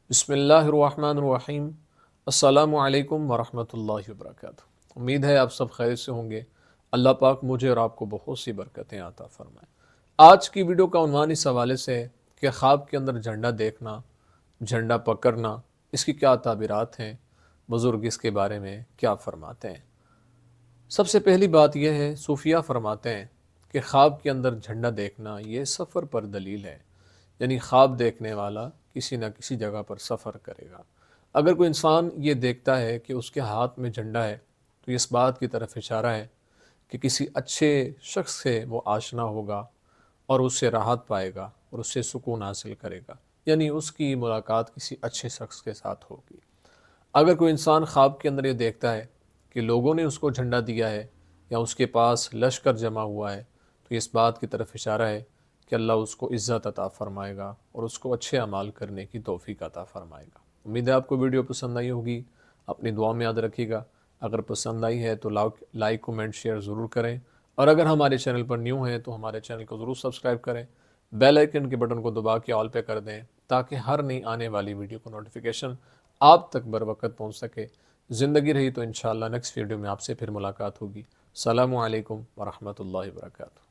بسم اللہ الرحمن الرحیم۔ السلام علیکم ورحمۃ اللہ وبرکاتہ۔ امید ہے آپ سب خیر سے ہوں گے۔ اللہ پاک مجھے اور آپ کو بہت سی برکتیں عطا فرمائے۔ آج کی ویڈیو کا عنوان اس حوالے سے ہے کہ خواب کے اندر جھنڈا دیکھنا، جھنڈا پکڑنا، اس کی کیا تعبیرات ہیں، بزرگ اس کے بارے میں کیا فرماتے ہیں۔ سب سے پہلی بات یہ ہے، صوفیہ فرماتے ہیں کہ خواب کے اندر جھنڈا دیکھنا یہ سفر پر دلیل ہے، یعنی خواب دیکھنے والا کسی نہ کسی جگہ پر سفر کرے گا۔ اگر کوئی انسان یہ دیکھتا ہے کہ اس کے ہاتھ میں جھنڈا ہے تو اس بات کی طرف اشارہ ہے کہ کسی اچھے شخص سے وہ آشنا ہوگا اور اس سے راحت پائے گا اور اس سے سکون حاصل کرے گا، یعنی اس کی ملاقات کسی اچھے شخص کے ساتھ ہوگی۔ اگر کوئی انسان خواب کے اندر یہ دیکھتا ہے کہ لوگوں نے اس کو جھنڈا دیا ہے یا اس کے پاس لشکر جمع ہوا ہے تو اس بات کی طرف اشارہ ہے کہ اللہ اس کو عزت عطا فرمائے گا اور اس کو اچھے اعمال کرنے کی توفیق عطا فرمائے گا۔ امید ہے آپ کو ویڈیو پسند آئی ہوگی، اپنی دعا میں یاد رکھیے گا۔ اگر پسند آئی ہے تو لائک کومنٹ شیئر ضرور کریں، اور اگر ہمارے چینل پر نیو ہیں تو ہمارے چینل کو ضرور سبسکرائب کریں، بیل آئیکن کے بٹن کو دبا کے آل پہ کر دیں تاکہ ہر نئی آنے والی ویڈیو کو نوٹیفیکیشن آپ تک بر وقت پہنچ سکے۔ زندگی رہی تو انشاءاللہ نیکسٹ ویڈیو میں آپ سے پھر ملاقات ہوگی۔ السلام علیکم ورحمۃ اللہ وبرکاتہ۔